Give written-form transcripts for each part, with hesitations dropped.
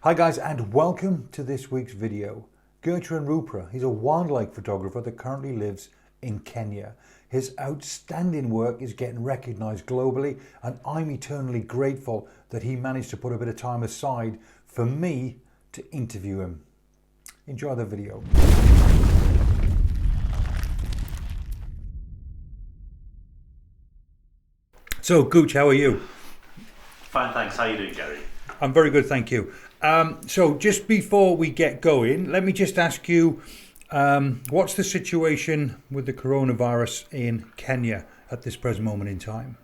Hi guys, and welcome to this week's video. Gurcharan Roopra, he's a wildlife photographer that currently lives in Kenya. His outstanding work is getting recognised globally, and I'm eternally grateful that he managed to put a bit of time aside for me to interview him. Enjoy the video. So Gooch, how are you? Fine, thanks. How are you doing, Gary? I'm very good, thank you. So just before we get going, let me just ask you, what's the situation with the coronavirus in Kenya at this present moment in time?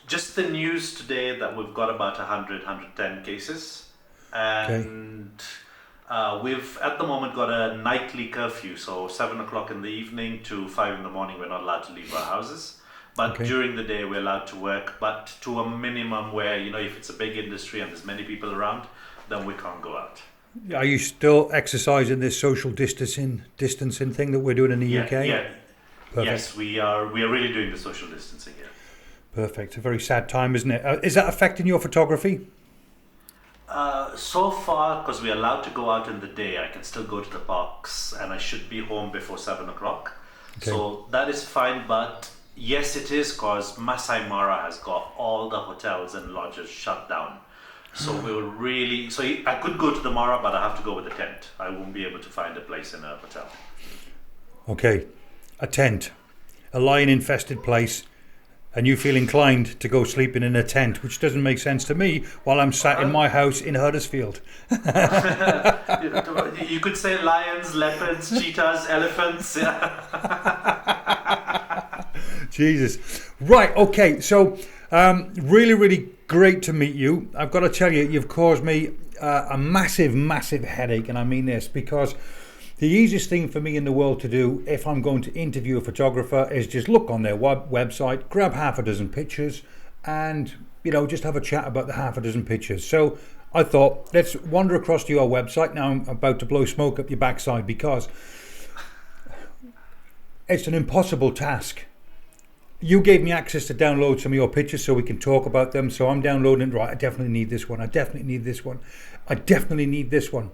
Just the news today that we've got about 110 cases. And we've at the moment got a nightly curfew, so 7 o'clock in the evening to 5 in the morning we're not allowed to leave our houses. But during the day we're allowed to work, but to a minimum where, if it's a big industry and there's many people around, then we can't go out. Are you still exercising this social distancing thing that we're doing in the UK? Yeah. Perfect. Yes, we are really doing the social distancing here. Perfect. A very sad time, isn't it? Is that affecting your photography? So far, because we're allowed to go out in the day, I can still go to the parks and I should be home before 7 o'clock. Okay. So that is fine, but yes, it is, because Masai Mara has got all the hotels and lodges shut down. So I could go to the Mara, but I have to go with a tent. I won't be able to find a place in a hotel. Okay, a tent, a lion-infested place, and you feel inclined to go sleeping in a tent, which doesn't make sense to me while I'm sat in my house in Huddersfield. You could say lions, leopards, cheetahs, elephants. Jesus. Right, okay, so really great to meet you. I've got to tell you, you've caused me a massive headache, and I mean this because the easiest thing for me in the world to do if I'm going to interview a photographer is just look on their website, grab half a dozen pictures, and just have a chat about the half a dozen pictures. So I thought, let's wander across to your website. Now I'm about to blow smoke up your backside because it's an impossible task. You gave me access to download some of your pictures so we can talk about them. So I'm downloading, right, I definitely need this one. I definitely need this one. I definitely need this one.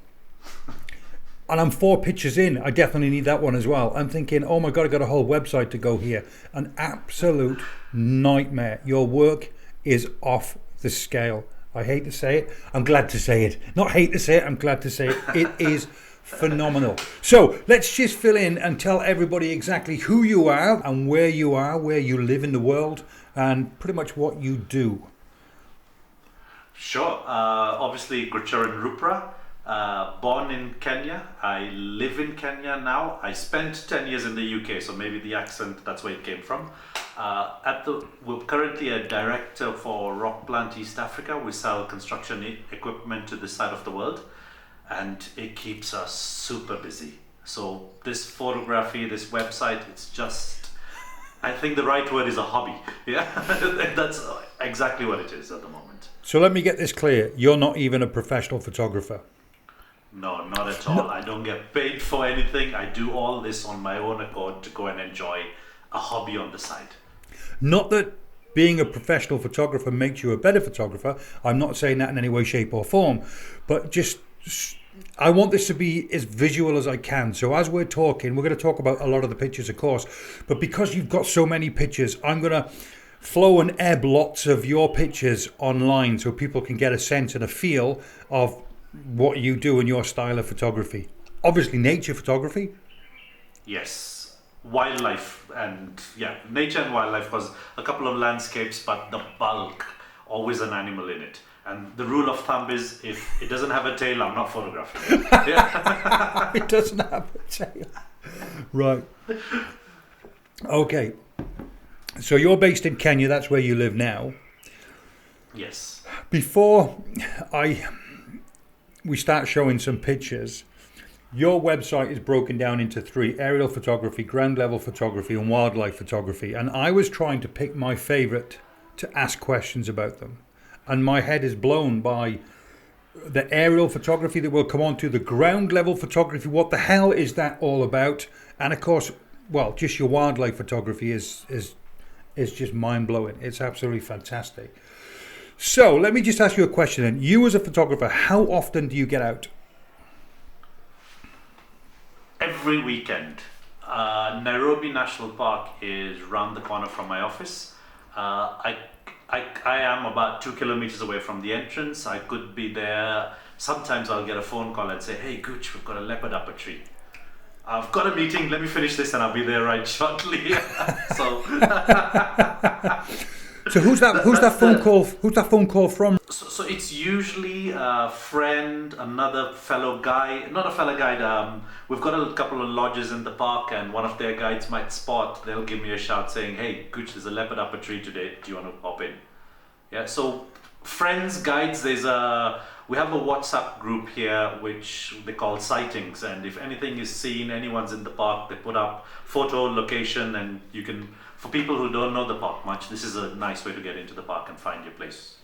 And I'm 4 pictures in. I definitely need that one as well. I'm thinking, oh my God, I got a whole website to go here. An absolute nightmare. Your work is off the scale. I hate to say it. I'm glad to say it. Not hate to say it. I'm glad to say it. It is phenomenal. So let's just fill in and tell everybody exactly who you are and where you are, where you live in the world, and pretty much what you do. Sure. Obviously, Gurcharan Roopra. Born in Kenya. I live in Kenya now. I spent 10 years in the UK, so maybe the accent, that's where it came from. We're currently a director for Rock Plant East Africa. We sell construction equipment to this side of the world, and it keeps us super busy. So this photography, this website, it's just, I think the right word is a hobby. Yeah, that's exactly what it is at the moment. So let me get this clear. You're not even a professional photographer. No, not at all. No. I don't get paid for anything. I do all this on my own accord to go and enjoy a hobby on the side. Not that being a professional photographer makes you a better photographer. I'm not saying that in any way, shape or form. But just, I want this to be as visual as I can. So as we're talking, we're going to talk about a lot of the pictures, of course. But because you've got so many pictures, I'm going to flow and ebb lots of your pictures online so people can get a sense and a feel of what you do in your style of photography. Obviously nature photography. Yes, wildlife and nature and wildlife, because a couple of landscapes, but the bulk, always an animal in it. And the rule of thumb is, if it doesn't have a tail, I'm not photographing it. Yeah. It doesn't have a tail. Right. Okay. So you're based in Kenya, that's where you live now. Yes. Before we start showing some pictures, your website is broken down into 3: aerial photography, ground level photography, and wildlife photography. And I was trying to pick my favorite to ask questions about them. And my head is blown by the aerial photography that we'll come on to, the ground level photography. What the hell is that all about? And of course, well, just your wildlife photography is just mind blowing. It's absolutely fantastic. So let me just ask you a question then. You as a photographer, how often do you get out? Every weekend. Nairobi National Park is round the corner from my office. I am about 2 kilometers away from the entrance. I could be there. Sometimes I'll get a phone call and say, "Hey Gooch, we've got a leopard up a tree. I've got a meeting, let me finish this and I'll be there right shortly." So So who's that phone call from? So it's usually a friend, another fellow guide, not a fellow guide. We've got a couple of lodges in the park, and one of their guides might spot. They'll give me a shout saying, "Hey, Gooch, there's a leopard up a tree today. Do you want to pop in?" Yeah. So friends, guides. We have a WhatsApp group here which they call sightings, and if anything is seen, anyone's in the park, they put up photo, location, and you can. For people who don't know the park much, this is a nice way to get into the park and find your place.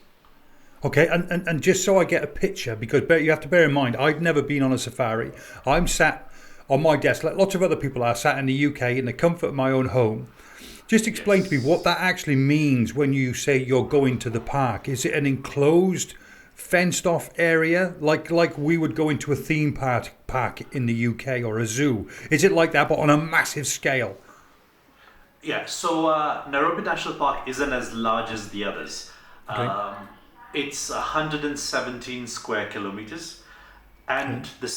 Okay, and just so I get a picture, because you have to bear in mind, I've never been on a safari. I'm sat on my desk, like lots of other people are, sat in the UK in the comfort of my own home. Just explain to me what that actually means when you say you're going to the park. Is it an enclosed, fenced-off area, like we would go into a theme park in the UK or a zoo? Is it like that, but on a massive scale? Yeah, so Nairobi National Park isn't as large as the others. Okay. It's 117 square kilometers, and the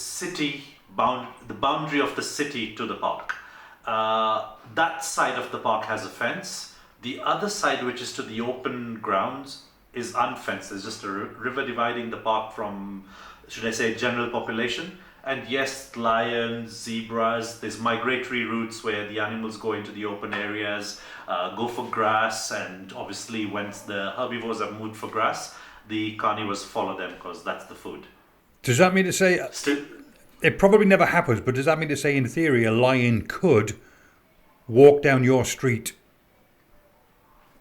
boundary of the city to the park. That side of the park has a fence. The other side, which is to the open grounds, is unfenced. There's just a river dividing the park from, should I say, general population. And yes, lions, zebras, there's migratory routes where the animals go into the open areas, go for grass, and obviously once the herbivores have moved for grass, the carnivores follow them because that's the food. Does that mean to say, it probably never happens, but does that mean to say in theory a lion could walk down your street?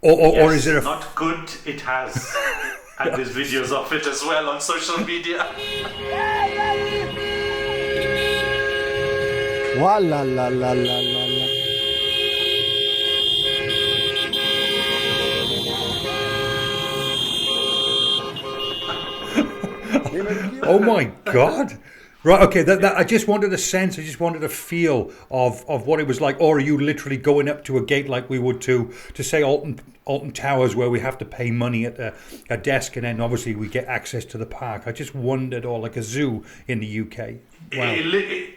Or is there not good, it has. And there's videos of it as well on social media. Wa la la la la la la. Oh my God. Right, okay, that I just wanted a sense, I just wanted a feel of what it was like. Or are you literally going up to a gate like we would to say Alton Towers, where we have to pay money at a desk and then obviously we get access to the park? I just wondered, or like a zoo in the UK. Wow.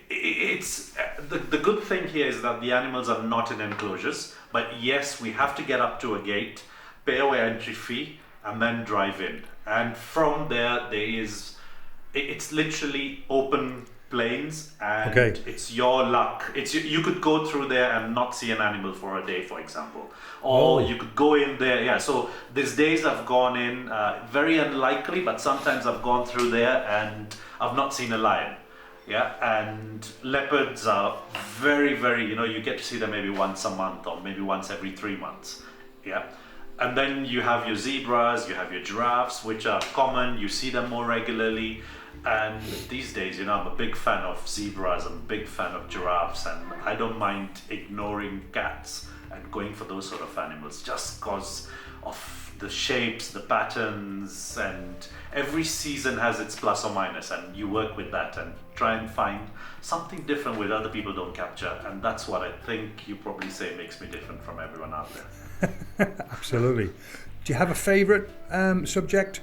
It's the good thing here is that the animals are not in enclosures, but yes, we have to get up to a gate, pay our entry fee, and then drive in. And from there it's literally open plains, and it's your luck. You could go through there and not see an animal for a day, for example, or you could go in there. Yeah, so there's days I've gone in, very unlikely, but sometimes I've gone through there and I've not seen a lion. Yeah, and leopards are very, very, you get to see them maybe once a month or maybe once every 3 months. Yeah. And then you have your zebras, you have your giraffes, which are common, you see them more regularly. And these days, I'm a big fan of zebras, I'm a big fan of giraffes, and I don't mind ignoring cats and going for those sort of animals just because of the shapes, the patterns, and every season has its plus or minus, and you work with that and try and find something different which other people don't capture. And that's what I think you probably say makes me different from everyone out there. Absolutely. Do you have a favourite subject?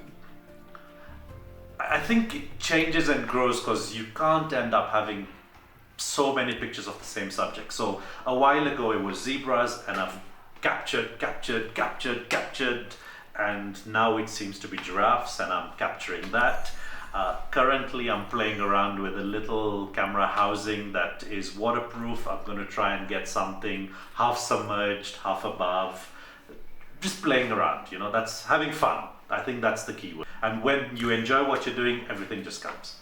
I think it changes and grows because you can't end up having so many pictures of the same subject. So a while ago it was zebras, and I've captured, and now it seems to be giraffes, and I'm capturing that. Currently I'm playing around with a little camera housing that is waterproof. I'm going to try and get something half submerged, half above, just playing around, that's having fun. I think that's the key word. And when you enjoy what you're doing, everything just comes.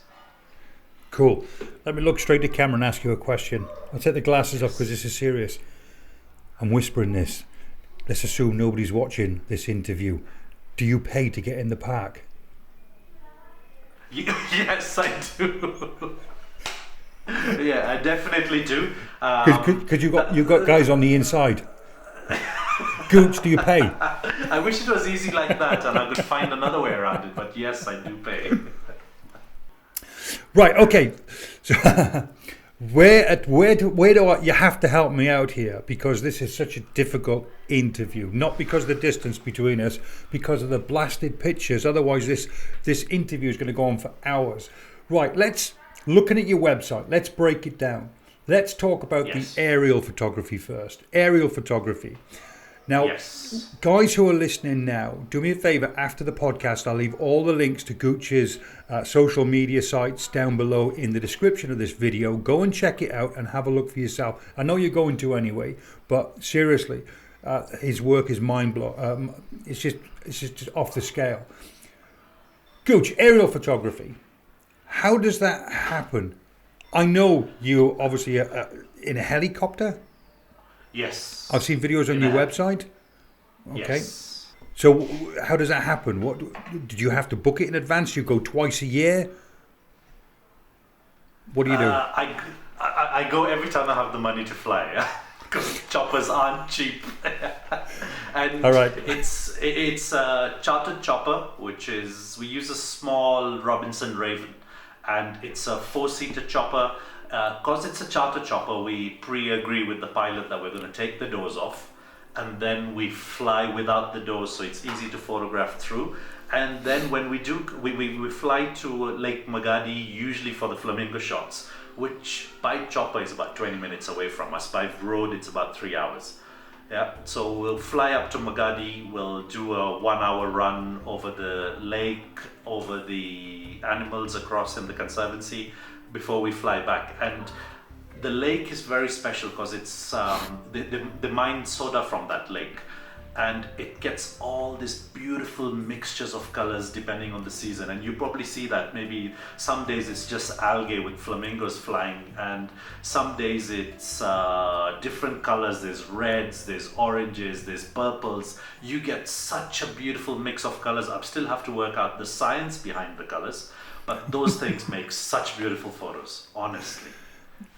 Cool. Let me look straight at camera and ask you a question. I'll take the glasses off because this is serious. I'm whispering this. Let's assume nobody's watching this interview. Do you pay to get in the park? Yes, I do. Yeah, I definitely do. Because you've got guys on the inside. Gooch, do you pay? I wish it was easy like that and I could find another way around it, but yes, I do pay. Right, okay. So where do I, you have to help me out here, because this is such a difficult interview. Not because of the distance between us, because of the blasted pictures. Otherwise this interview is going to go on for hours. Right, looking at your website, let's break it down. Let's talk about Yes. the aerial photography first. Aerial photography. Now, Yes. guys who are listening now, do me a favour. After the podcast, I'll leave all the links to Gooch's social media sites down below in the description of this video. Go and check it out and have a look for yourself. I know you're going to anyway, but seriously, his work is mind-blowing. It's just off the scale. Gooch, aerial photography. How does that happen? I know you obviously in a helicopter. Yes. I've seen videos on your website. Okay. Yes. So how does that happen? What did you have to book it in advance? You go twice a year? What do you do? I go every time I have the money to fly, because choppers aren't cheap. And All right. it's a chartered chopper, which is, we use a small Robinson Raven, and it's a 4-seater chopper. Because it's a charter chopper, we pre-agree with the pilot that we're going to take the doors off, and then we fly without the doors, so it's easy to photograph through. And then when we do, we fly to Lake Magadi, usually for the flamingo shots, which by chopper is about 20 minutes away from us. By road, it's about 3 hours. Yeah, so we'll fly up to Magadi, we'll do a 1-hour run over the lake, over the animals across in the conservancy, before we fly back. And the lake is very special because it's the mine soda from that lake, and it gets all these beautiful mixtures of colors depending on the season. And you probably see that maybe some days it's just algae with flamingos flying, and some days it's different colors. There's reds, there's oranges, there's purples. You get such a beautiful mix of colors. I still have to work out the science behind the colors, but those things make such beautiful photos, honestly.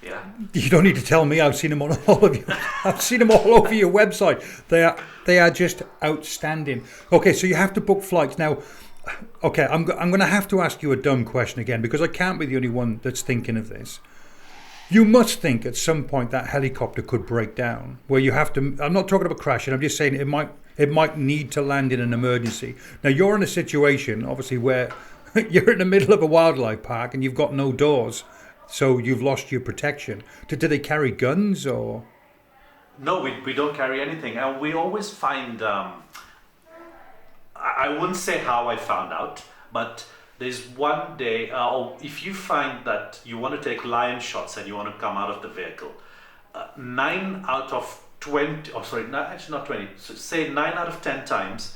Yeah. You don't need to tell me. I've seen them on all of you. I've seen them all over your website. They are just outstanding. Okay, so you have to book flights now. Okay, I'm going to have to ask you a dumb question again, because I can't be the only one that's thinking of this. You must think at some point that helicopter could break down, where you have to. I'm not talking about crashing. I'm just saying it might need to land in an emergency. Now you're in a situation, obviously, where you're in the middle of a wildlife park and you've got no doors, so you've lost your protection. Do they carry guns or? No, we don't carry anything, and we always find. I wouldn't say how I found out, but there's one day, if you find that you want to take lion shots and you want to come out of the vehicle, 9 out of 20, actually not 20, so say 9 out of 10 times,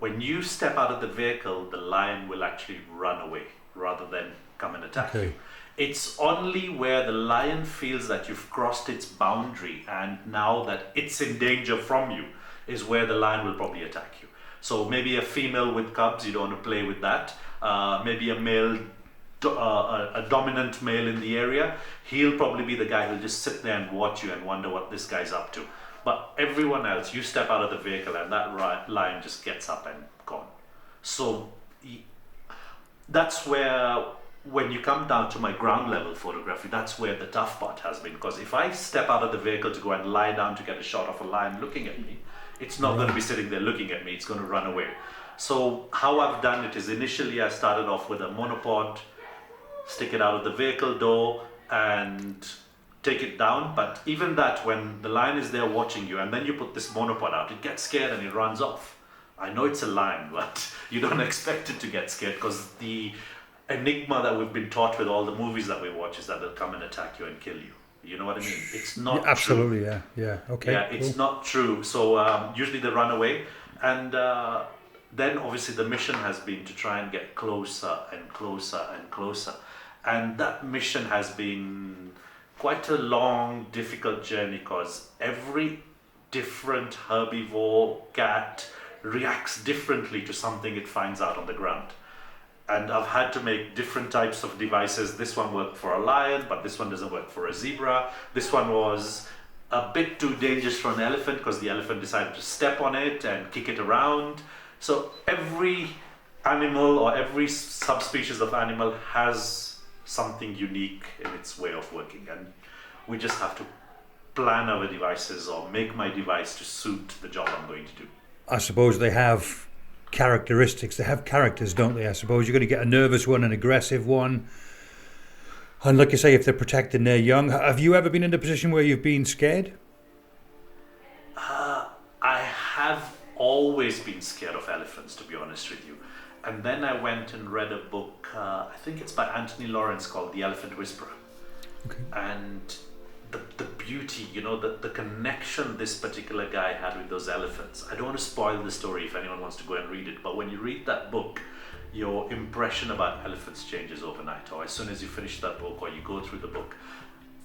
when you step out of the vehicle, the lion will actually run away rather than come and attack you. It's only where the lion feels that you've crossed its boundary and now that it's in danger from you is where the lion will probably attack you. So maybe a female with cubs, you don't want to play with that. Maybe a male, a dominant male in the area, he'll probably be the guy who'll just sit there and watch you and wonder what this guy's up to. But everyone else, you step out of the vehicle and that lion just gets up and gone. So that's where, when you come down to my ground level photography, that's where the tough part has been. Because if I step out of the vehicle to go and lie down to get a shot of a lion looking at me, it's not going to be sitting there looking at me, it's going to run away. So how I've done it is, initially I started off with a monopod, stick it out of the vehicle door and take it down. But even that, when the lion is there watching you and then you put this monopod out, it gets scared and it runs off. I know it's a lion, but you don't expect it to get scared, because the enigma that we've been taught with all the movies that we watch is that they'll come and attack you and kill you. You know what I mean? It's not absolutely true. Yeah, okay. Yeah, it's not true. So usually they run away, and then obviously the mission has been to try and get closer and closer and closer, and that mission has been quite a long, difficult journey, because every different herbivore cat reacts differently to something it finds out on the ground. And I've had to make different types of devices. This one worked for a lion, but this one doesn't work for a zebra. This one was a bit too dangerous for an elephant because the elephant decided to step on it and kick it around. So every animal or every subspecies of animal has something unique in its way of working, and we just have to plan our devices or make my device to suit the job I'm going to do. I suppose they have characteristics. They have characters, don't they? I suppose you're going to get a nervous one, an aggressive one. And like you say, if they're protecting their young, have you ever been in a position where you've been scared? I have always been scared of elephants, to be honest with you. And then I went and read a book, I think it's by Anthony Lawrence, called The Elephant Whisperer. Okay. And the beauty, the connection this particular guy had with those elephants. I don't want to spoil the story if anyone wants to go and read it, but when you read that book, your impression about elephants changes overnight, or as soon as you finish that book or you go through the book,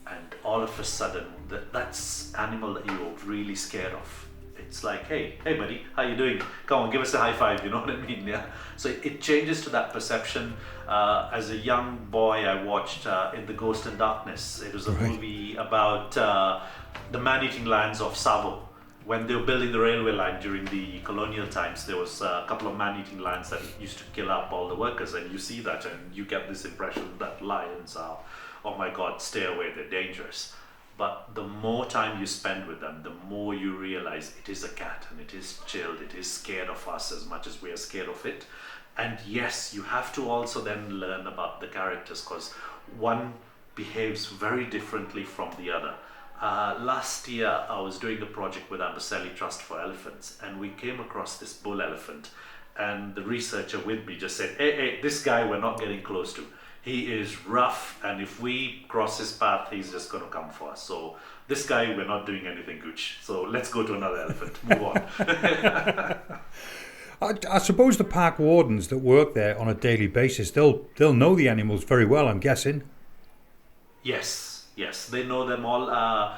and all of a sudden that's animal that you're really scared of. It's like, hey buddy, how you doing? Come on, give us a high five, you know what I mean? Yeah. So it changes to that perception. As a young boy, I watched In the Ghost and Darkness. It was a movie about the man-eating lions of Savo. When they were building the railway line during the colonial times, there was a couple of man-eating lions that used to kill up all the workers, and you see that and you get this impression that lions are, oh my God, stay away, they're dangerous. But the more time you spend with them, the more you realize it is a cat and it is chilled, it is scared of us as much as we are scared of it. And yes, you have to also then learn about the characters, because one behaves very differently from the other. Last year, I was doing a project with Amboseli Trust for Elephants, and we came across this bull elephant, and the researcher with me just said, hey, this guy we're not getting close to. He is rough, and if we cross his path, he's just going to come for us. So this guy, we're not doing anything, Gooch. So let's go to another elephant. Move on. I suppose the park wardens that work there on a daily basis, they'll know the animals very well, I'm guessing. Yes, they know them all.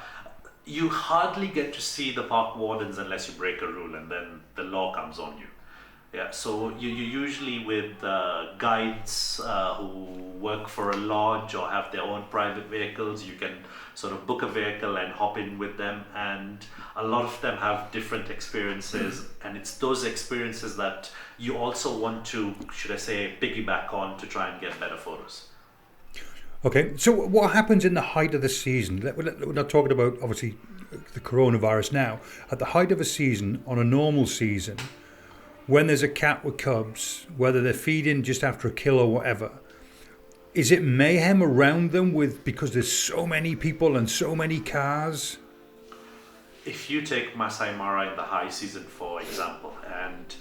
You hardly get to see the park wardens unless you break a rule, and then the law comes on you. Yeah, so you usually with guides who work for a lodge or have their own private vehicles. You can sort of book a vehicle and hop in with them, and a lot of them have different experiences, and it's those experiences that you also want to, should I say, piggyback on to try and get better photos. Okay, so what happens in the height of the season? We're not talking about, obviously, the coronavirus now. At the height of a season, on a normal season, when there's a cat with cubs, whether they're feeding just after a kill or whatever, is it mayhem around them because there's so many people and so many cars? If you take Masai Mara in the high season, for example, and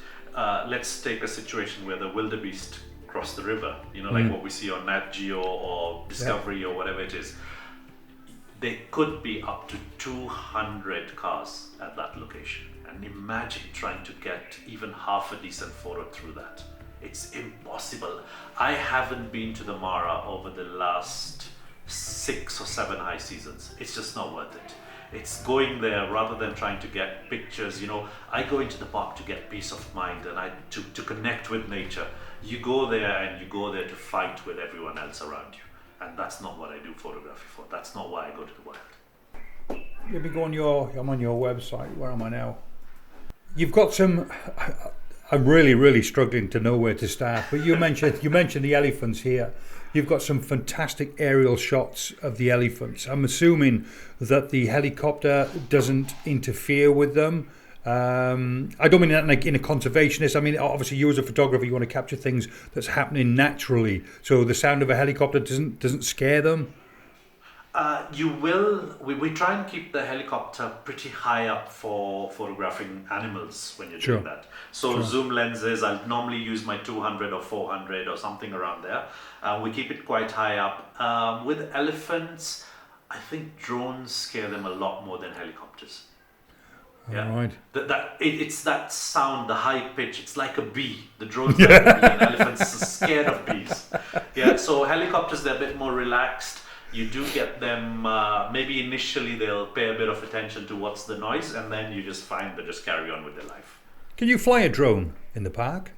let's take a situation where the wildebeest cross the river, like what we see on Nat Geo or Discovery or whatever it is, there could be up to 200 cars at that location. And imagine trying to get even half a decent photo through that. It's impossible. I haven't been to the Mara over the last 6 or 7 high seasons. It's just not worth it. It's going there rather than trying to get pictures. I go into the park to get peace of mind and to connect with nature. You go there and you go there to fight with everyone else around you. And that's not what I do photography for. That's not why I go to the wild. Let me go I'm on your website. Where am I now? You've got some. I'm really, really struggling to know where to start. But you mentioned the elephants here. You've got some fantastic aerial shots of the elephants. I'm assuming that the helicopter doesn't interfere with them. I don't mean that like in a conservationist. I mean, obviously, you as a photographer, you want to capture things that's happening naturally. So the sound of a helicopter doesn't scare them. You will. We try and keep the helicopter pretty high up for photographing animals when you're doing that. So zoom lenses, I'll normally use my 200 or 400 or something around there. We keep it quite high up. With elephants, I think drones scare them a lot more than helicopters. Yeah, right. It's that sound, the high pitch. It's like a bee. The drones like a bee, and elephants are scared of bees. Yeah, so helicopters, they're a bit more relaxed. You do get them, maybe initially they'll pay a bit of attention to what's the noise, and then you just find they just carry on with their life. Can you fly a drone in the park?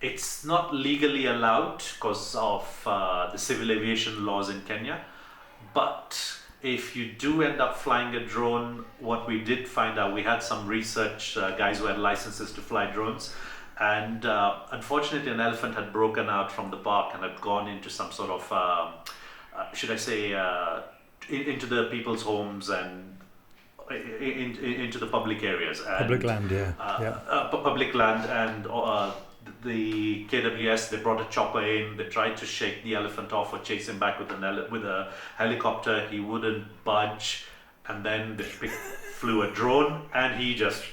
It's not legally allowed because of the civil aviation laws in Kenya, but if you do end up flying a drone, what we did find out, we had some research guys who had licenses to fly drones, and unfortunately an elephant had broken out from the park and had gone into some sort of, should I say, into the people's homes and into the public areas. And, Public land, public land, and the KWS, they brought a chopper in, they tried to shake the elephant off or chase him back with a helicopter. He wouldn't budge, and then they flew a drone and he just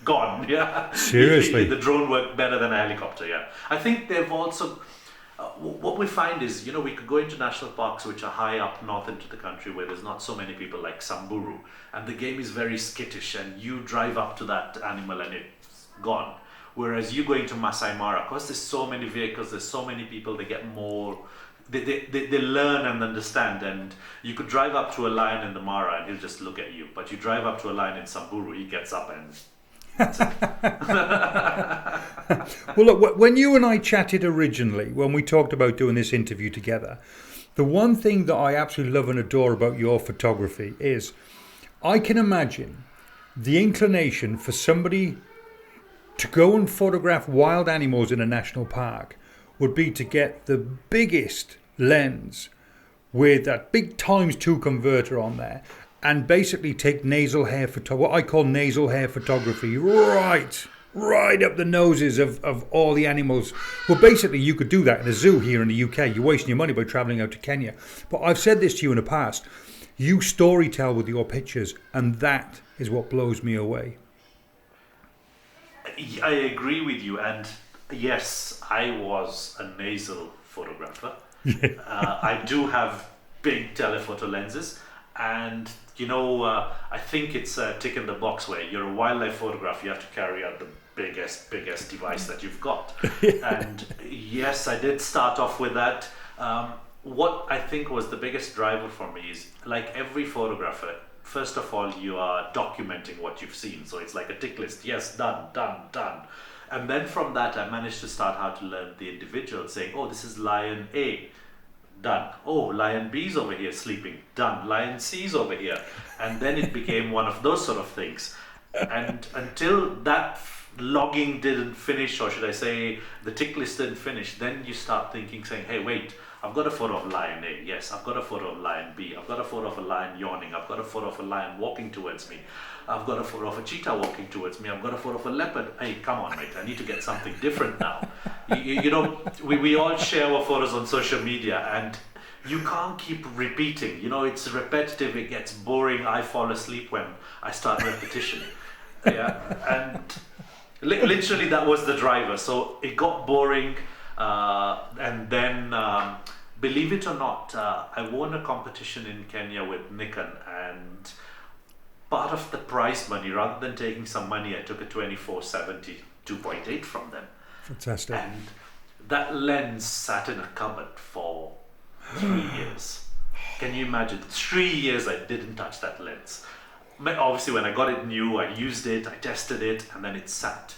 gone. Yeah, Seriously? The drone worked better than a helicopter. Yeah, I think they've also what we find is, we could go into national parks which are high up north into the country where there's not so many people, like Samburu, and the game is very skittish, and you drive up to that animal and it's gone. Whereas you go into Masai Mara, because there's so many vehicles, there's so many people, they get more, they learn and understand. And you could drive up to a lion in the Mara and he'll just look at you. But you drive up to a lion in Samburu, he gets up and... Well, look, when you and I chatted originally, when we talked about doing this interview together, the one thing that I absolutely love and adore about your photography is I can imagine the inclination for somebody to go and photograph wild animals in a national park would be to get the biggest lens with that big ×2 converter on there and basically take what I call nasal hair photography right up the noses of all the animals. Well, basically you could do that in a zoo here in the UK. You're wasting your money by travelling out to Kenya. But I've said this to you in the past. You storytell with your pictures, and that is what blows me away. I agree with you, and yes, I was a nasal photographer. I do have big telephoto lenses, and I think it's a tick in the box where you're a wildlife photographer, you have to carry out the biggest device that you've got. And yes, I did start off with that. What I think was the biggest driver for me is, like every photographer, first of all, you are documenting what you've seen. So it's like a tick list. Yes, done. And then from that, I managed to start how to learn the individual, saying, oh, this is lion A. Done. Oh, lion B's over here sleeping. Done. Lion C's over here. And then it became one of those sort of things. And until that logging didn't finish, or should I say the tick list didn't finish, then you start thinking, saying, hey, wait, I've got a photo of lion A, yes. I've got a photo of lion B. I've got a photo of a lion yawning. I've got a photo of a lion walking towards me. I've got a photo of a cheetah walking towards me. I've got a photo of a leopard. Hey, come on, mate. I need to get something different now. We all share our photos on social media, and you can't keep repeating. It's repetitive. It gets boring. I fall asleep when I start repetition. Yeah, and literally that was the driver. So it got boring, and then... believe it or not, I won a competition in Kenya with Nikon, and part of the prize money, rather than taking some money, I took a 24-70 2.8 from them. Fantastic. And that lens sat in a cupboard for 3 years. Can you imagine? 3 years I didn't touch that lens. Obviously when I got it new, I used it, I tested it, and then it sat.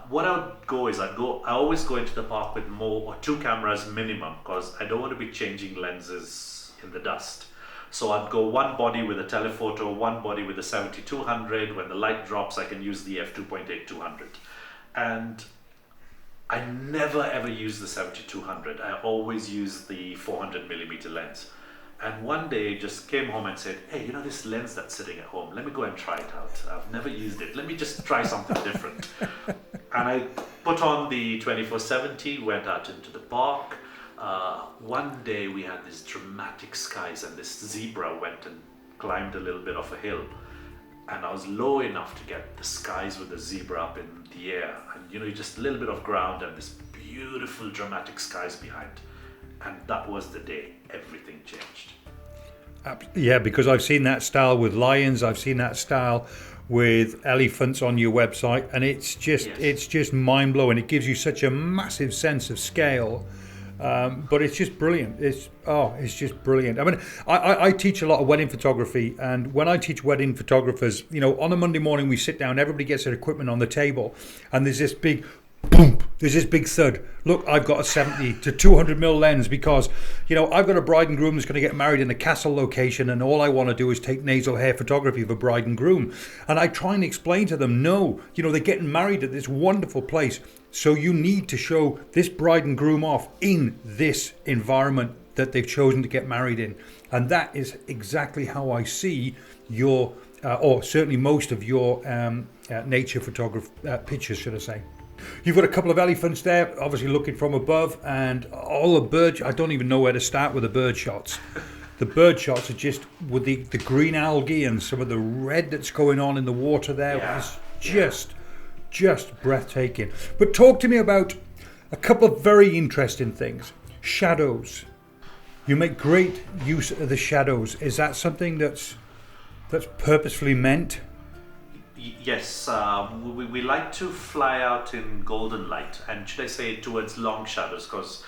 What I would go is I always go into the park with more or 2 cameras minimum, because I don't want to be changing lenses in the dust. So I'd go one body with a telephoto, one body with a 70-200. When the light drops, I can use the f2.8-200. And I never ever use the 70-200. I always use the 400mm lens. And one day just came home and said, hey, this lens that's sitting at home, let me go and try it out. I've never used it. Let me just try something different. And I put on the 24-70, went out into the park. One day we had these dramatic skies, and this zebra went and climbed a little bit of a hill. And I was low enough to get the skies with the zebra up in the air. And just a little bit of ground and this beautiful dramatic skies behind. And that was the day everything changed. Yeah, because I've seen that style with lions, I've seen that style with elephants on your website, and it's just mind blowing. It gives you such a massive sense of scale, but it's just brilliant. It's just brilliant. I mean, I teach a lot of wedding photography, and when I teach wedding photographers, on a Monday morning we sit down, everybody gets their equipment on the table, and there's this big boom, there's this big thud. Look, I've got a 70 to 200 mil lens because, I've got a bride and groom that's going to get married in a castle location, and all I want to do is take nasal hair photography of a bride and groom. And I try and explain to them, no, they're getting married at this wonderful place. So you need to show this bride and groom off in this environment that they've chosen to get married in. And that is exactly how I see your, or certainly most of your nature pictures, should I say. You've got a couple of elephants there, obviously looking from above, and all the birds. I don't even know where to start with the bird shots. The bird shots are just with the green algae and some of the red that's going on in the water there. It's just breathtaking. But talk to me about a couple of very interesting things. Shadows. You make great use of the shadows. Is that something that's purposefully meant? Yes, we like to fly out in golden light, and should I say towards long shadows, because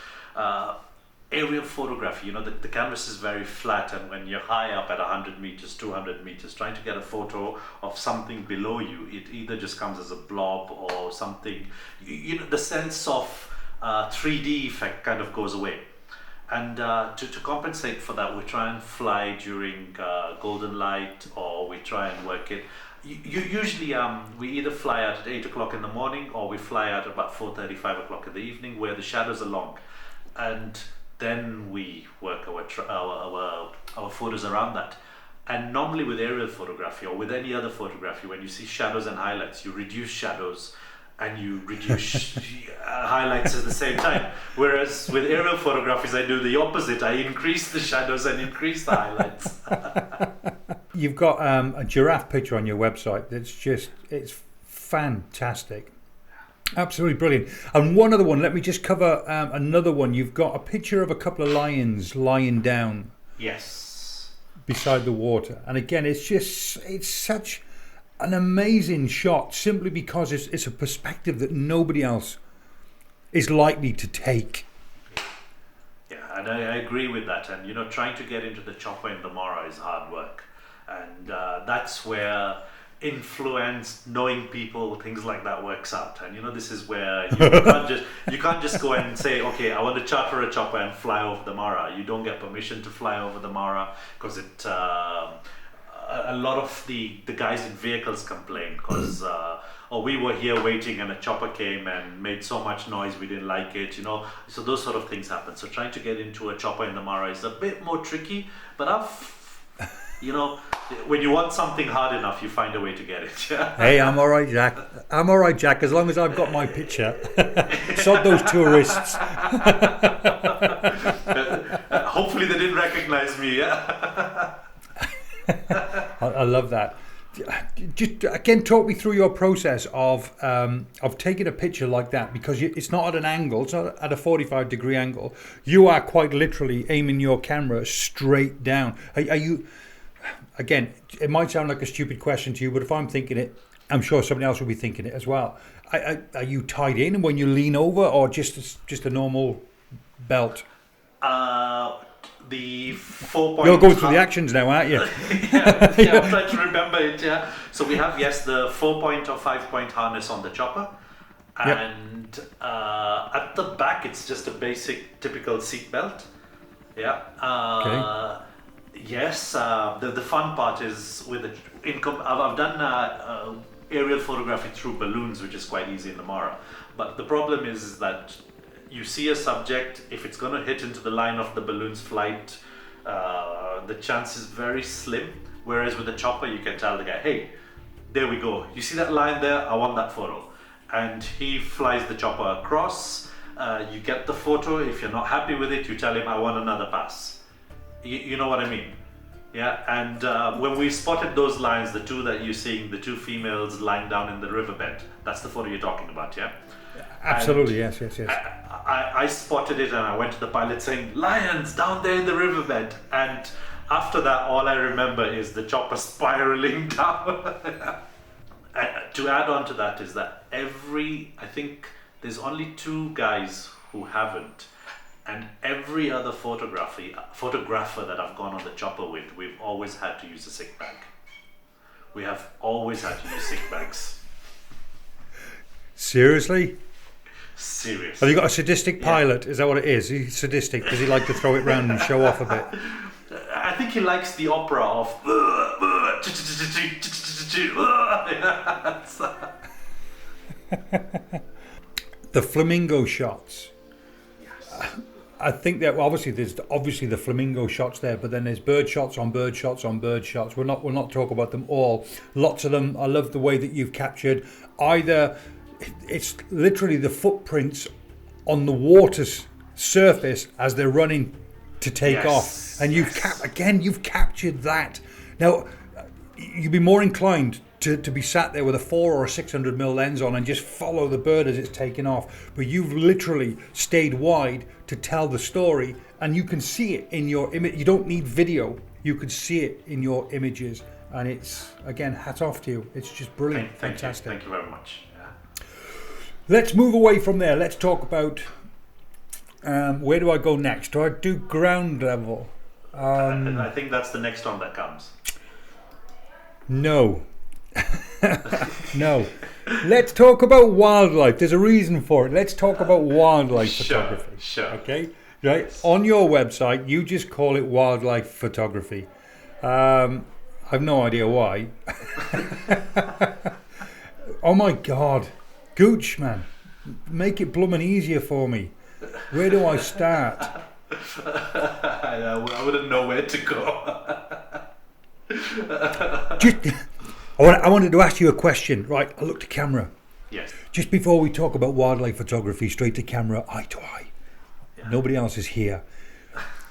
aerial photography, the canvas is very flat, and when you're high up at 100 meters, 200 meters, trying to get a photo of something below you, it either just comes as a blob or something, the sense of 3D effect kind of goes away. And to compensate for that, we try and fly during golden light, or we try and work it. Usually we either fly out at 8 o'clock in the morning, or we fly out about 4:30, 5 o'clock in the evening, where the shadows are long, and then we work our photos around that. And normally with aerial photography or with any other photography, when you see shadows and highlights, you reduce shadows and you reduce highlights at the same time. Whereas with aerial photographies, I do the opposite. I increase the shadows and increase the highlights. You've got a giraffe picture on your website it's fantastic. Absolutely brilliant. And one other one, let me just cover another one. You've got a picture of a couple of lions lying down. Yes. Beside the water. And again, it's such an amazing shot, simply because it's a perspective that nobody else is likely to take. Yeah, and I agree with that. And trying to get into the chopper in the Mara is hard work. And that's where influence, knowing people, things like that works out. And this is where you can't just go and say, okay, I want to charter a chopper and fly over the Mara. You don't get permission to fly over the Mara, because a lot of the guys in vehicles complain because we were here waiting and a chopper came and made so much noise, we didn't like it, so those sort of things happen. So trying to get into a chopper in the Mara is a bit more tricky, but when you want something hard enough, you find a way to get it. Hey, I'm all right, Jack, as long as I've got my picture. Sod those tourists. Hopefully they didn't recognize me. I love that. Just again, talk me through your process of taking a picture like that, because it's not at an angle, it's not at a 45-degree angle. You are quite literally aiming your camera straight down. Are you? Again, it might sound like a stupid question to you, but if I'm thinking it, I'm sure somebody else will be thinking it as well. Are you tied in when you lean over, or just a normal belt? The 4-point. You're going through the actions now, aren't you? yeah, I'm trying to remember it. Yeah. So we have the 4-point or 5-point harness on the chopper, and at the back it's just a basic, typical seat belt. Yeah. Okay. Yes. The fun part is with I've done aerial photography through balloons, which is quite easy in the Mara. But the problem is that you see a subject, if it's going to hit into the line of the balloon's flight, the chance is very slim. Whereas with the chopper, you can tell the guy, hey, there we go. You see that line there? I want that photo. And he flies the chopper across. You get the photo. If you're not happy with it, you tell him, I want another pass. You know what I mean? Yeah. And when we spotted those lines, the two that you're seeing, the two females lying down in the riverbed, that's the photo you're talking about, yeah? Absolutely, yes. I spotted it and I went to the pilot saying, lions down there in the riverbed. And after that, all I remember is the chopper spiraling down. To add on to that is that I think there's only 2 guys who haven't. And every other photographer that I've gone on the chopper with, we've always had to use a sick bag. We have always had to use sick bags. Seriously? Serious. Have you got a sadistic pilot? Is that what it is? He's sadistic. Does he like to throw it round and show off a bit? I think he likes the opera of. The flamingo shots. Yes. I think that there's obviously the flamingo shots there, but then there's bird shots on bird shots on bird shots. We'll not talk about them all. Lots of them. I love the way that you've captured either. It's literally the footprints on the water's surface as they're running to take off, and you've captured that. Now you'd be more inclined to be sat there with a 400 or a 600mm lens on and just follow the bird as it's taking off, but you've literally stayed wide to tell the story, and you can see it in your image. You don't need video, you could see it in your images, and it's, again, hats off to you. It's just brilliant. Fantastic. Thank you very much. Let's move away from there. Let's talk about where do I go next? Do I do ground level? I think that's the next one that comes. No. No. Let's talk about wildlife. There's a reason for it. Let's talk about wildlife photography. Sure. Okay? Right. Yes. On your website, you just call it wildlife photography. I've no idea why. Oh my God. Gooch, man. Make it blooming easier for me. Where do I start? I wouldn't know where to go. I wanted to ask you a question. Right, I looked to camera. Yes. Just before we talk about wildlife photography, straight to camera, eye to eye. Yeah. Nobody else is here.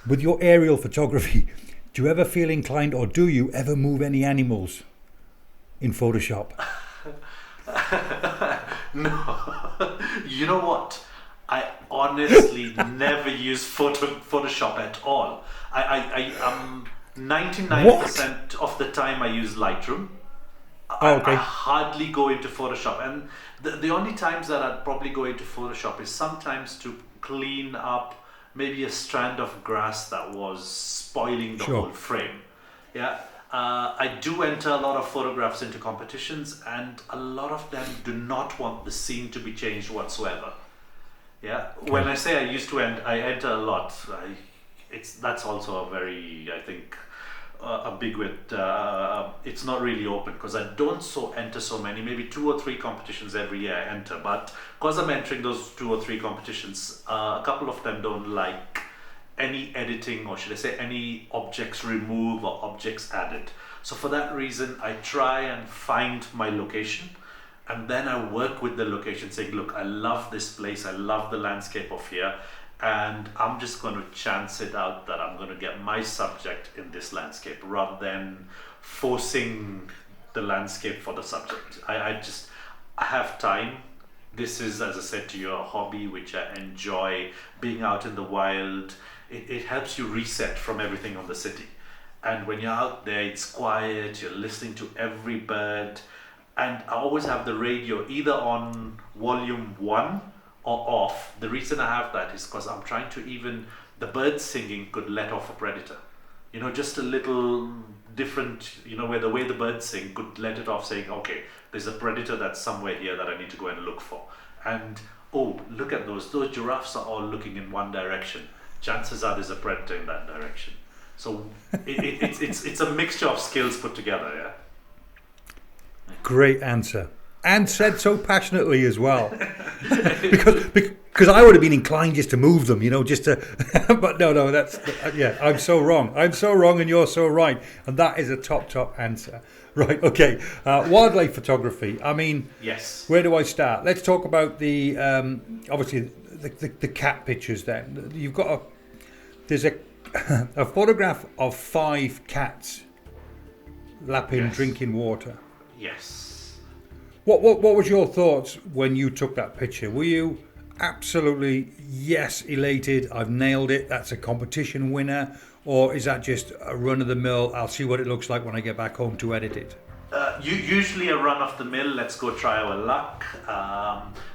With your aerial photography, do you ever feel inclined, or do you ever move any animals in Photoshop? No. You know what? I honestly never use Photoshop at all. I 99% of the time I use Lightroom. Okay. I hardly go into Photoshop, and the only times that I'd probably go into Photoshop is sometimes to clean up maybe a strand of grass that was spoiling the whole frame. Yeah. I do enter a lot of photographs into competitions, and a lot of them do not want the scene to be changed whatsoever. Yeah. Okay. When I say I used to I enter a lot. That's also a very, I think, a big with. It's not really open because I don't enter so many. Maybe 2 or 3 competitions every year I enter, but because I'm entering those 2 or 3 competitions, a couple of them don't like any editing, or should I say any objects removed or objects added. So for that reason, I try and find my location, and then I work with the location, saying, look, I love this place, I love the landscape of here, and I'm just going to chance it out that I'm going to get my subject in this landscape rather than forcing the landscape for the subject. I have time. This is, as I said to you, a hobby which I enjoy, being out in the wild. It helps you reset from everything on the city. And when you're out there, it's quiet, you're listening to every bird. And I always have the radio either on volume 1 or off. The reason I have that is because I'm trying to the bird singing could let off a predator. Just a little different, where the way the birds sing could let it off, saying, okay, there's a predator that's somewhere here that I need to go and look for. And, oh, look at those giraffes are all looking in one direction. Chances are there's a predator in that direction. So it's a mixture of skills put together, yeah. Great answer. And said so passionately as well. because I would have been inclined just to move them, just to... But no, that's... Yeah, I'm so wrong. I'm so wrong and you're so right. And that is a top answer. Right, okay. Wildlife photography. I mean... Yes. Where do I start? Let's talk about the... obviously, the cat pictures then. You've got there's a photograph of 5 cats lapping, drinking water. Yes. What was your thoughts when you took that picture? Were you absolutely, yes, elated, I've nailed it, that's a competition winner? Or is that just a run-of-the-mill, I'll see what it looks like when I get back home to edit it? Usually a run-of-the-mill, let's go try our luck.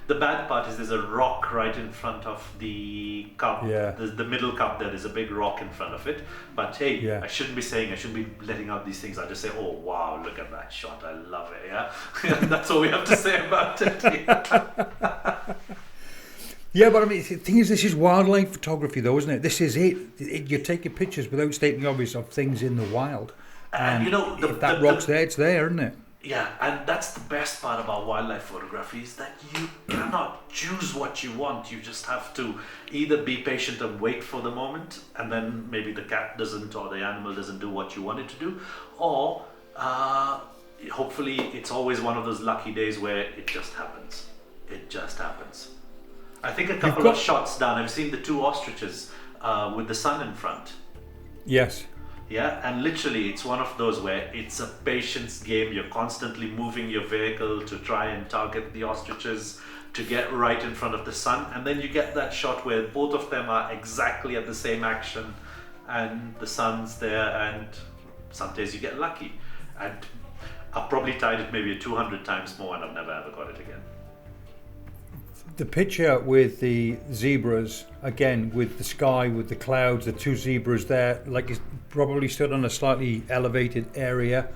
The bad part is there's a rock right in front of the cup. Yeah. The middle cup there, there's a big rock in front of it. But hey, I shouldn't be letting out these things. I just say, oh wow, look at that shot, I love it, yeah? That's all we have to say about it. Yeah. Yeah, but I mean, the thing is, this is wildlife photography, though, isn't it? This is it. You're taking pictures without stating the obvious of things in the wild. And you know, if that rock's there, it's there, isn't it? Yeah, and that's the best part about wildlife photography is that you cannot choose what you want. You just have to either be patient and wait for the moment, and then maybe the cat doesn't or the animal doesn't do what you want it to do, or hopefully it's always one of those lucky days where it just happens. It just happens. I think a couple of shots down, I've seen the two ostriches with the sun in front. Yes. Yeah, and literally it's one of those where it's a patience game. You're constantly moving your vehicle to try and target the ostriches to get right in front of the sun, and then you get that shot where both of them are exactly at the same action and the sun's there, and some days you get lucky. And I've probably tied it maybe 200 times more and I've never ever got it again. The picture with the zebras, again, with the sky, with the clouds, the two zebras there, like it's probably stood on a slightly elevated area.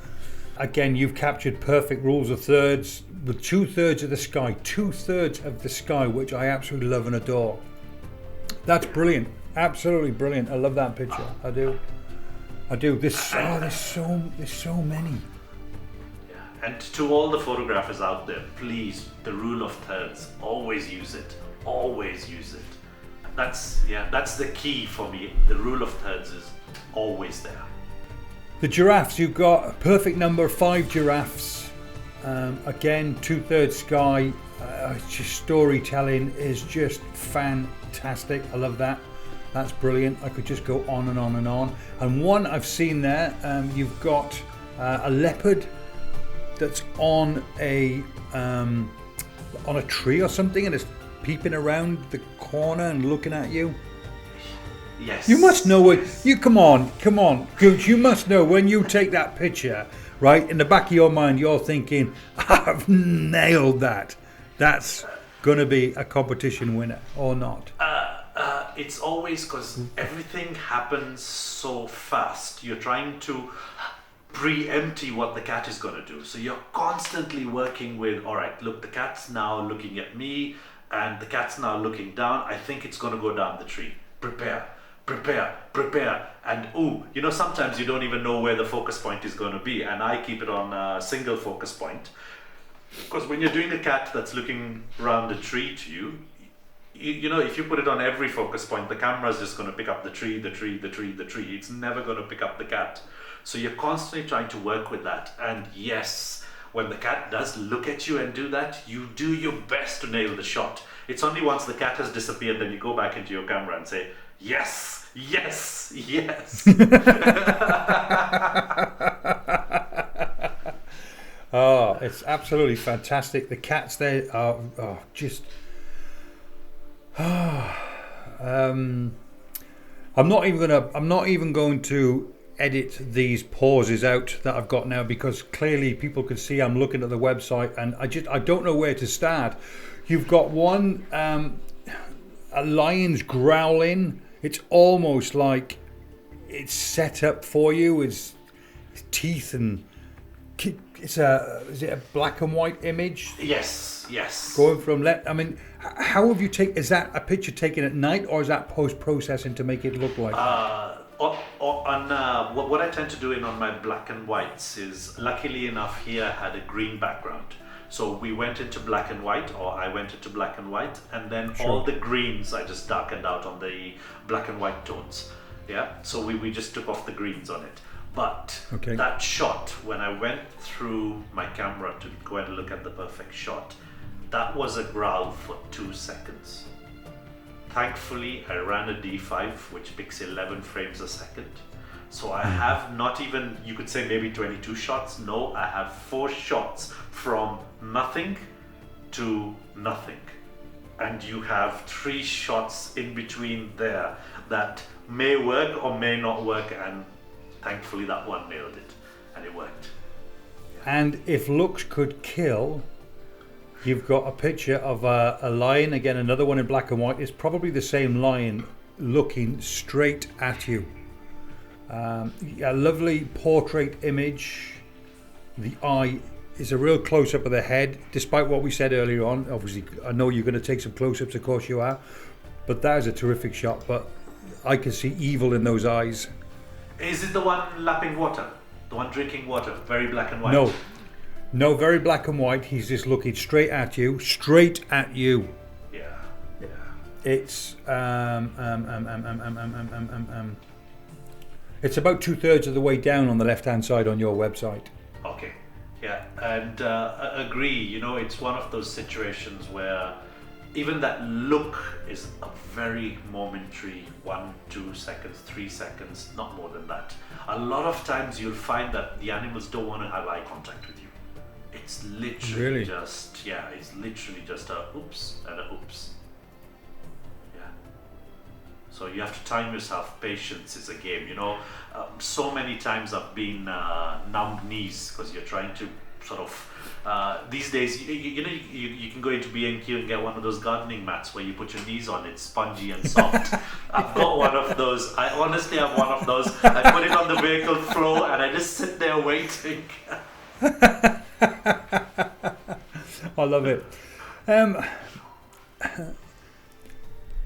Again, you've captured perfect rules of thirds, with 2/3 of the sky, 2/3 of the sky, which I absolutely love and adore. That's brilliant, absolutely brilliant. I love that picture, I do. There's so many. And to all the photographers out there, please, the rule of thirds, always use it. Always use it. That's the key for me. The rule of thirds is always there. The giraffes, you've got a perfect number, 5 giraffes. Again, 2/3 sky. Just storytelling is just fantastic. I love that. That's brilliant. I could just go on and on and on. And one I've seen there, you've got a leopard that's on a tree or something, and it's peeping around the corner and looking at you. Yes. You must know what you come on, Gooch. You must know when you take that picture, right? In the back of your mind, you're thinking, "I've nailed that. That's gonna be a competition winner, or not." It's always because everything happens so fast. You're trying to preempt what the cat is going to do. So you're constantly working with, all right, look, the cat's now looking at me and the cat's now looking down. I think it's going to go down the tree. Prepare. And sometimes you don't even know where the focus point is going to be. And I keep it on a single focus point. Because when you're doing a cat that's looking around a tree to you, if you put it on every focus point, the camera's just going to pick up the tree. It's never going to pick up the cat. So you're constantly trying to work with that. And yes, when the cat does look at you and do that, you do your best to nail the shot. It's only once the cat has disappeared, then you go back into your camera and say, yes. Oh, it's absolutely fantastic. The cats there are just... I'm not even going to edit these pauses out that I've got now, because clearly people can see I'm looking at the website and I don't know where to start. You've got one, a lion's growling. It's almost like it's set up for you. It's teeth and is it a black and white image? Yes. Going from how have you is that a picture taken at night, or is that post-processing to make it look like what I tend to do on my black and whites is, luckily enough, here I had a green background. So we went into black and white, or I went into black and white, and then all the greens I just darkened out on the black and white tones. Yeah, so we just took off the greens on it. But that shot, when I went through my camera to go and look at the perfect shot, that was a growl for 2 seconds. Thankfully, I ran a D5, which picks 11 frames a second. So I have not even, you could say maybe 22 shots. No, I have 4 shots from nothing to nothing. And you have 3 shots in between there that may work or may not work, and thankfully that one nailed it, and it worked. And if looks could kill, you've got a picture of a lion, again another one in black and white. It's probably the same lion looking straight at you. A lovely portrait image. The eye is a real close-up of the head, despite what we said earlier on. Obviously, I know you're going to take some close-ups, of course you are, but that is a terrific shot. But I can see evil in those eyes. Is it the one lapping water? The one drinking water? Very black and white? No, very black and white. He's just looking straight at you. Yeah. It's it's about 2/3 of the way down on the left-hand side on your website. Okay. Yeah, and I agree. You know, it's one of those situations where even that look is a very momentary 1, 2 seconds, 3 seconds, not more than that. A lot of times you'll find that the animals don't want to have eye contact with you. It's literally it's literally just a oops and a oops. Yeah. So you have to time yourself. Patience is a game. You know, so many times I've been numbed knees because you're trying to sort of these days you can go into B&Q and get one of those gardening mats where you put your knees on. It's spongy and soft. I've got one of those. I honestly have one of those. I put it on the vehicle floor and I just sit there waiting. I love it.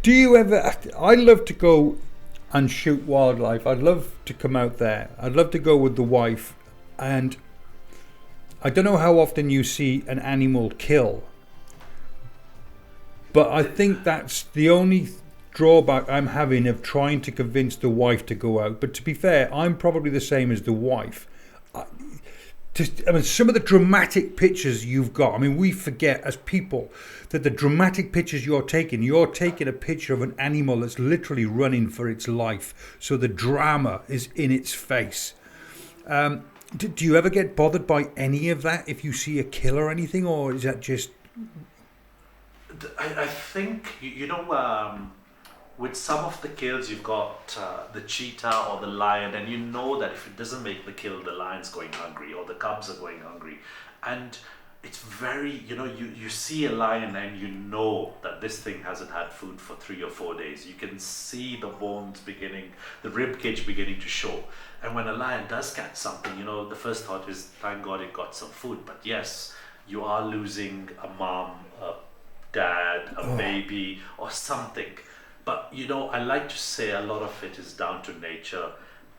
Do you ever? I love to go and shoot wildlife. I'd love to come out there. I'd love to go with the wife, and I don't know how often you see an animal kill, but I think that's the only drawback I'm having of trying to convince the wife to go out. But to be fair, I'm probably the same as the wife. Some of the dramatic pictures you've got, we forget as people that the dramatic pictures you're taking a picture of an animal that's literally running for its life. So the drama is in its face. Do you ever get bothered by any of that if you see a kill or anything, or is that just... I think, with some of the kills you've got the cheetah or the lion, and you know that if it doesn't make the kill, the lion's going hungry or the cubs are going hungry. And it's very, you see a lion and you know that this thing hasn't had food for 3 or 4 days. You can see the bones beginning, the rib cage beginning to show. And when a lion does catch something, the first thought is, thank God it got some food. But yes, you are losing a mom, a dad, a baby or something. But I like to say a lot of it is down to nature.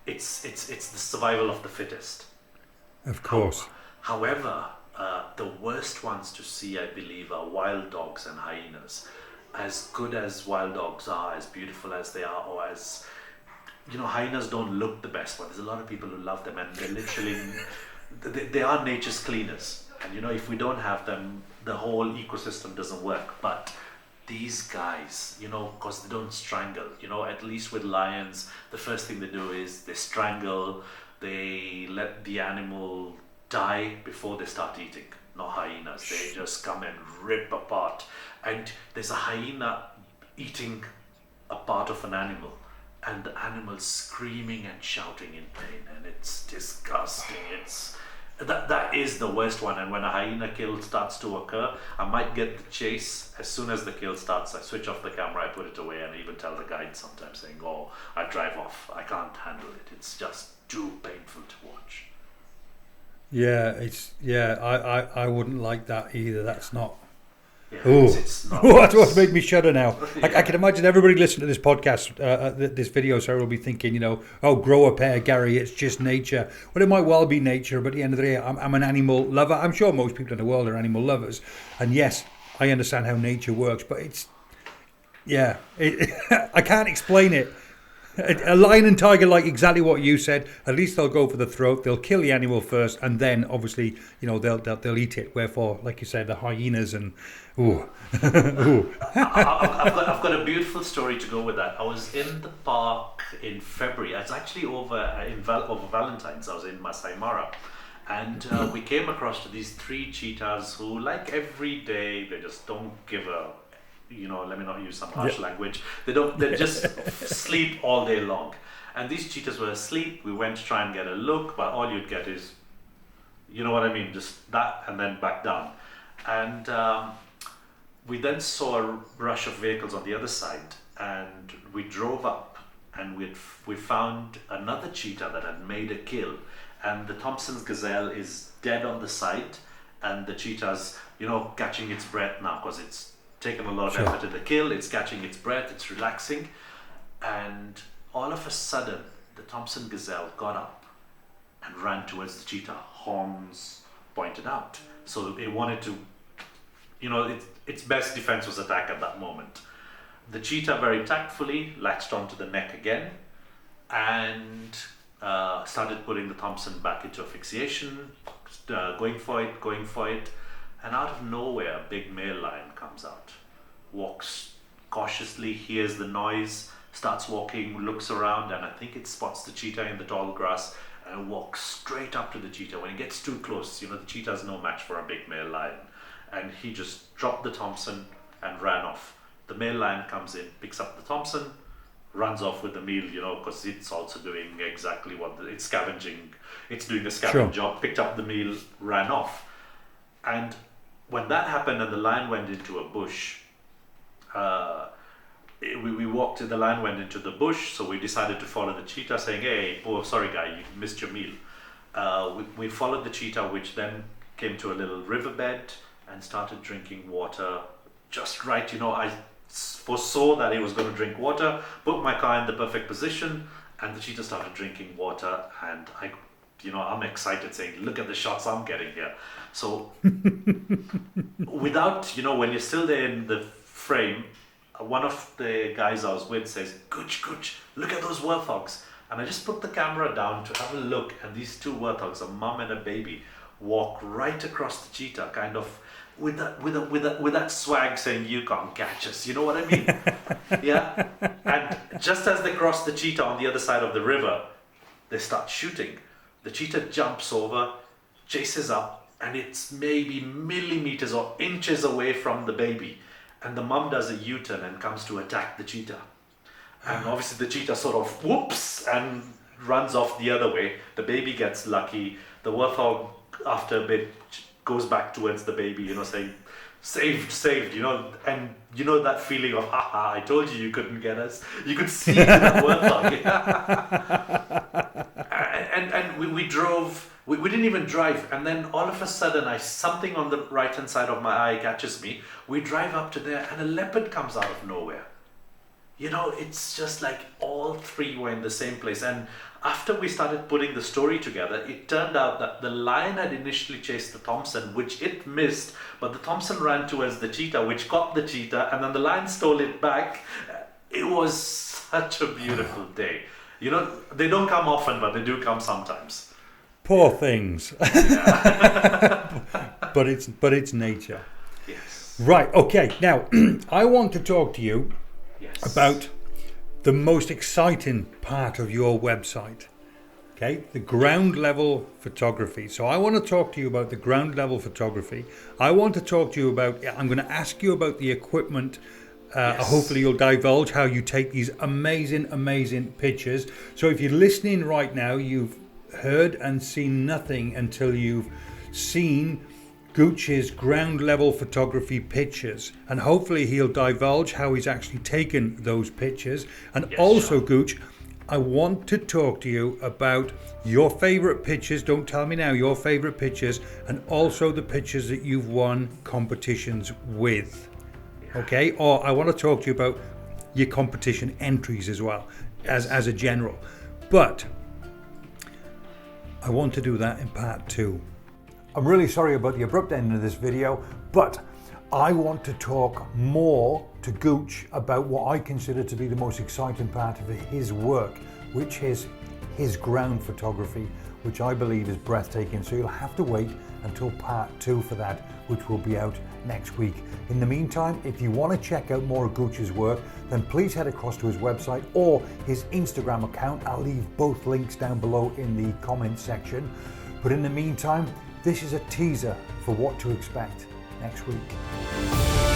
It's the survival of the fittest. Of course. However, the worst ones to see, I believe, are wild dogs and hyenas. As good as wild dogs are, as beautiful as they are, or as hyenas don't look the best, but there's a lot of people who love them, and they're literally they are nature's cleaners. And if we don't have them, the whole ecosystem doesn't work. But these guys, because they don't strangle, at least with lions, the first thing they do is they strangle, they let the animal die before they start eating. Not hyenas, they just come and rip apart. And there's a hyena eating a part of an animal, and the animal screaming and shouting in pain, and it's disgusting. That is the worst one. And when a hyena kill starts to occur, I might get the chase. As soon as the kill starts, I switch off the camera, I put it away, and I even tell the guide sometimes, saying, I drive off, I can't handle it, it's just too painful to watch. I wouldn't like that either. That's not... It's not. That's what made me shudder now. I can imagine everybody listening to this podcast, this video, so will be thinking, grow a pair, Gary, it's just nature. Well, it might well be nature, but at the end of the day, I'm an animal lover. I'm sure most people in the world are animal lovers. And yes, I understand how nature works, but I can't explain it. A lion and tiger, like exactly what you said, at least they'll go for the throat, they'll kill the animal first, and then obviously they'll eat it. Wherefore, like you said, the hyenas and I've got a beautiful story to go with that. I was in the park in February. It's actually over Valentine's. I was in Masai Mara, and we came across these 3 cheetahs who, like every day, they just don't give a... let me not use some harsh language. They just sleep all day long. And these cheetahs were asleep. We went to try and get a look, but all you'd get is, just that and then back down. And we then saw a rush of vehicles on the other side, and we drove up, and we found another cheetah that had made a kill. And the Thompson's gazelle is dead on the side, and the cheetah's, catching its breath now because it's taken a lot of Sure. effort in the kill. It's catching its breath, it's relaxing, and all of a sudden, the Thompson gazelle got up and ran towards the cheetah, horns pointed out. So it wanted to, its best defense was attack at that moment. The cheetah very tactfully latched onto the neck again and started putting the Thompson back into asphyxiation, going for it, and out of nowhere, a big male lion comes out, walks cautiously, hears the noise, starts walking, looks around, and I think it spots the cheetah in the tall grass and walks straight up to the cheetah. When it gets too close, the cheetah's no match for a big male lion, and he just dropped the Thompson and ran off. The male lion comes in, picks up the Thompson, runs off with the meal, because it's also doing exactly what it's scavenging. It's doing a scavenging job, picked up the meal, ran off. And when that happened and the lion went into a bush, we walked in, the lion went into the bush, so we decided to follow the cheetah, saying, hey, sorry guy, you missed your meal. We followed the cheetah, which then came to a little riverbed and started drinking water just right. I foresaw that he was going to drink water, put my car in the perfect position, and the cheetah started drinking water, and I'm excited, saying, look at the shots I'm getting here. So without, when you're still there in the frame, one of the guys I was with says, Gooch, look at those warthogs. And I just put the camera down to have a look, and these two warthogs, a mum and a baby, walk right across the cheetah, kind of with that swag, saying, you can't catch us, you know what I mean? Yeah. And just as they cross the cheetah on the other side of the river, they start shooting. The cheetah jumps over, chases up, and it's maybe millimeters or inches away from the baby. And the mum does a U-turn and comes to attack the cheetah. And obviously the cheetah sort of whoops and runs off the other way. The baby gets lucky. The warthog, after a bit, goes back towards the baby, saying, saved, and that feeling of, haha, I told you couldn't get us. You could see that warthog. And we drove, we didn't even drive, and then all of a sudden something on the right hand side of my eye catches me. We drive up to there and a leopard comes out of nowhere. It's just like all three were in the same place. And after we started putting the story together, it turned out that the lion had initially chased the Thompson, which it missed, but the Thompson ran towards the cheetah, which caught the cheetah, and then the lion stole it back. It was such a beautiful day. They don't come often, but they do come sometimes. Poor things. but it's nature. Yes. Right, okay. Now, I want to talk to you about the most exciting part of your website. Okay, the ground level photography. So I want to talk to you about the ground level photography. I want to talk to you about, I'm going to ask you about the equipment. Hopefully you'll divulge how you take these amazing pictures. So if you're listening right now, you've heard and seen nothing until you've seen Gooch's ground level photography pictures, and hopefully he'll divulge how he's actually taken those pictures. And also, Gooch, I want to talk to you about your favorite pictures. Don't tell me now, your favorite pictures, and also the pictures that you've won competitions with. Okay, or I want to talk to you about your competition entries as well, as a general. But I want to do that in part 2. I'm really sorry about the abrupt ending of this video, but I want to talk more to Gooch about what I consider to be the most exciting part of his work, which is his ground photography, which I believe is breathtaking. So you'll have to wait until part 2 for that, which will be out next week. In the meantime, if you want to check out more of Gooch's work, then please head across to his website or his Instagram account. I'll leave both links down below in the comments section. But in the meantime, this is a teaser for what to expect next week.